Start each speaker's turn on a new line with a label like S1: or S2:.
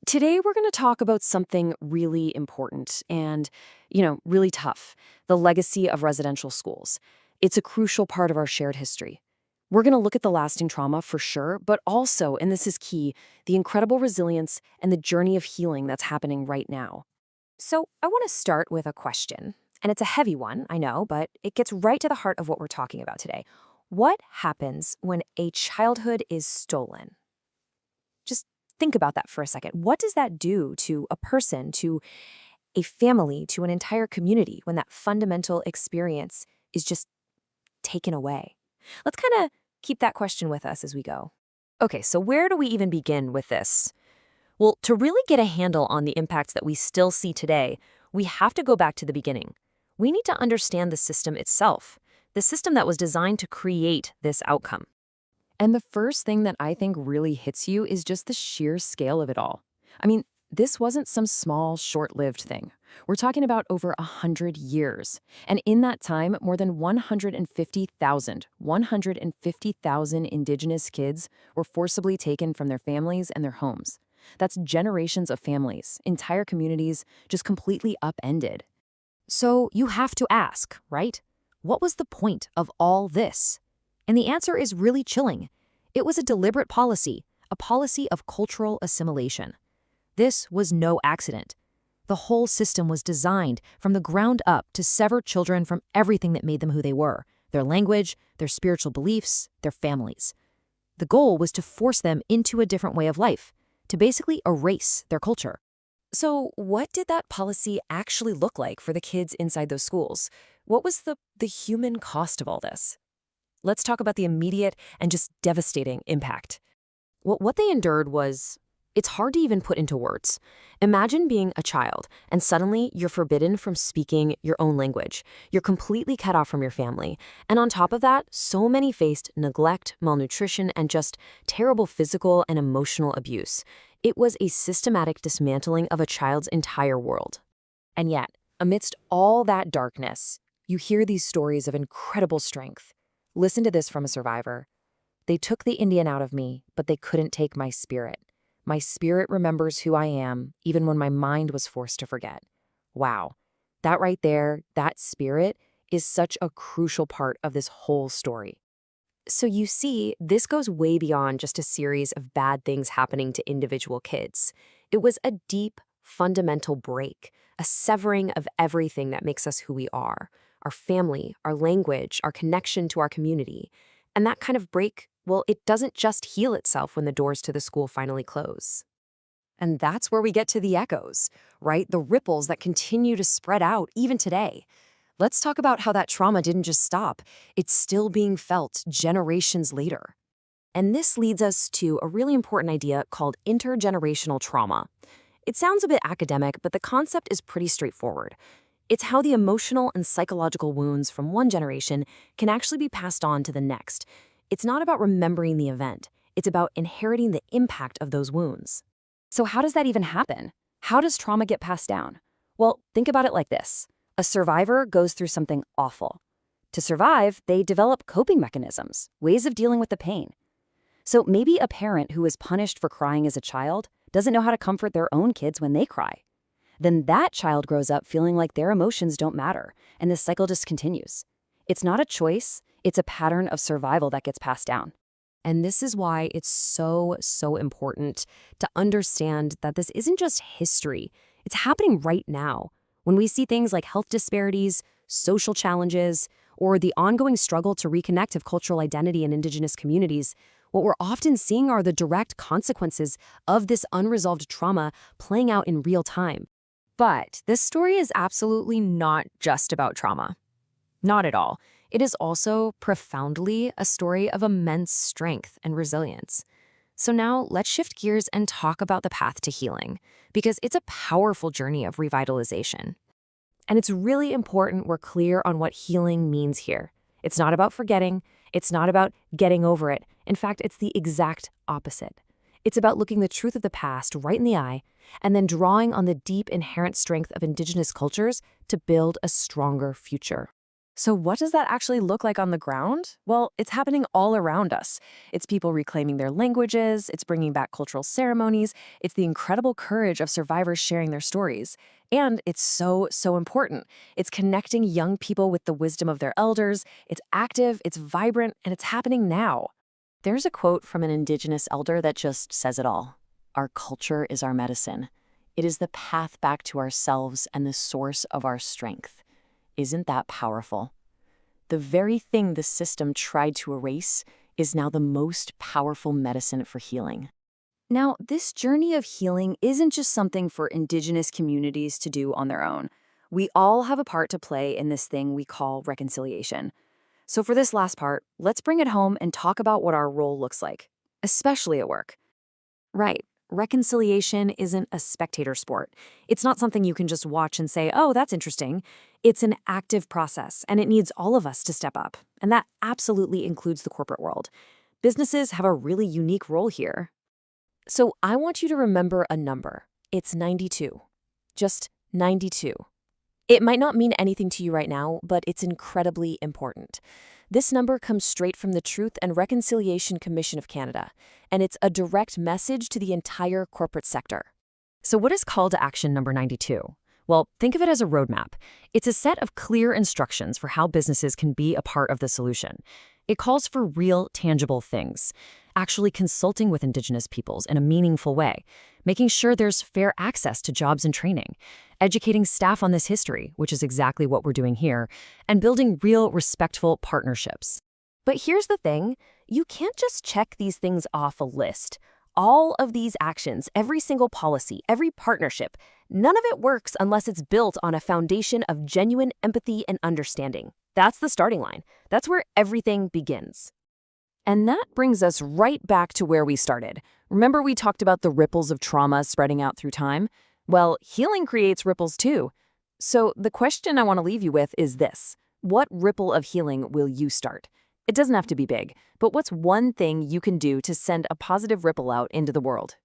S1: Today, we're going to talk about something really important and, really tough: the legacy of residential schools. It's a crucial part of our shared history. We're going to look at the lasting trauma for sure, but also, and this is key, the incredible resilience and the journey of healing that's happening right now.
S2: So, I want to start with a question. And it's a heavy one, I know, but it gets right to the heart of what we're talking about today. What happens when a childhood is stolen? Just think about that for a second. What does that do to a person, to a family, to an entire community when that fundamental experience is just taken away? Let's kind of keep that question with us as we go. Okay, so where do we even begin with this? Well, to really get a handle on the impacts that we still see today, we have to go back to the beginning. We need to understand the system itself, the system that was designed to create this outcome.
S1: And the first thing that I think really hits you is just the sheer scale of it all. I mean, this wasn't some small, short-lived thing. We're talking about over 100 years. And in that time, more than 150,000 Indigenous kids were forcibly taken from their families and their homes. That's generations of families, entire communities, just completely upended.
S2: So you have to ask, right? What was the point of all this? And the answer is really chilling. It was a deliberate policy, a policy of cultural assimilation. This was no accident. The whole system was designed from the ground up to sever children from everything that made them who they were: their language, their spiritual beliefs, their families. The goal was to force them into a different way of life, to basically erase their culture.
S1: So, what did that policy actually look like for the kids inside those schools? What was the human cost of all this? Let's talk about the immediate and just devastating impact.
S2: What they endured was, it's hard to even put into words. Imagine being a child, and suddenly you're forbidden from speaking your own language. You're completely cut off from your family. And on top of that, so many faced neglect, malnutrition, and just terrible physical and emotional abuse. It was a systematic dismantling of a child's entire world. And yet, amidst all that darkness, you hear these stories of incredible strength. Listen to this from a survivor. "They took the Indian out of me, but they couldn't take my spirit. My spirit remembers who I am, even when my mind was forced to forget." Wow. That right there, that spirit, is such a crucial part of this whole story. So you see, this goes way beyond just a series of bad things happening to individual kids. It was a deep, fundamental break, a severing of everything that makes us who we are: our family, our language, our connection to our community. And that kind of break, well, it doesn't just heal itself when the doors to the school finally close. And that's where we get to the echoes, right? The ripples that continue to spread out even today. Let's talk about how that trauma didn't just stop. It's still being felt generations later. And this leads us to a really important idea called intergenerational trauma. It sounds a bit academic, but the concept is pretty straightforward. It's how the emotional and psychological wounds from one generation can actually be passed on to the next. It's not about remembering the event. It's about inheriting the impact of those wounds. So how does that even happen? How does trauma get passed down? Well, think about it like this. A survivor goes through something awful. To survive, they develop coping mechanisms, ways of dealing with the pain. So maybe a parent who was punished for crying as a child doesn't know how to comfort their own kids when they cry. Then that child grows up feeling like their emotions don't matter, and this cycle just continues. It's not a choice, it's a pattern of survival that gets passed down. And this is why it's so important to understand that this isn't just history. It's happening right now. When we see things like health disparities, social challenges, or the ongoing struggle to reconnect of cultural identity in Indigenous communities, what we're often seeing are the direct consequences of this unresolved trauma playing out in real time. But this story is absolutely not just about trauma. Not at all. It is also profoundly a story of immense strength and resilience. So now let's shift gears and talk about the path to healing, because it's a powerful journey of revitalization. And it's really important we're clear on what healing means here. It's not about forgetting. It's not about getting over it. In fact, it's the exact opposite. It's about looking the truth of the past right in the eye and then drawing on the deep inherent strength of Indigenous cultures to build a stronger future.
S1: So, what does that actually look like on the ground? Well, it's happening all around us. It's people reclaiming their languages, it's bringing back cultural ceremonies, it's the incredible courage of survivors sharing their stories. And it's so, so important. It's connecting young people with the wisdom of their elders, it's active, it's vibrant, and it's happening now.
S2: There's a quote from an Indigenous elder that just says it all. Our culture is our medicine. It is the path back to ourselves and the source of our strength. Isn't that powerful? The very thing the system tried to erase is now the most powerful medicine for healing.
S1: Now, this journey of healing isn't just something for Indigenous communities to do on their own. We all have a part to play in this thing we call reconciliation. So, for this last part, let's bring it home and talk about what our role looks like, especially at work. Right. Reconciliation isn't a spectator sport. It's not something you can just watch and say, oh, that's interesting. It's an active process, and it needs all of us to step up. And that absolutely includes the corporate world. Businesses have a really unique role here.
S2: So I want you to remember a number. It's 92. Just 92. It might not mean anything to you right now, but it's incredibly important. This number comes straight from the Truth and Reconciliation Commission of Canada, and it's a direct message to the entire corporate sector. So what is call to action number 92? Well, think of it as a roadmap. It's a set of clear instructions for how businesses can be a part of the solution. It calls for real, tangible things, actually consulting with Indigenous peoples in a meaningful way, making sure there's fair access to jobs and training, educating staff on this history, which is exactly what we're doing here, and building real, respectful partnerships. But here's the thing, you can't just check these things off a list. All of these actions, every single policy, every partnership, none of it works unless it's built on a foundation of genuine empathy and understanding. That's the starting line. That's where everything begins. And that brings us right back to where we started. Remember we talked about the ripples of trauma spreading out through time? Well, healing creates ripples too. So the question I want to leave you with is this. What ripple of healing will you start? It doesn't have to be big, but what's one thing you can do to send a positive ripple out into the world?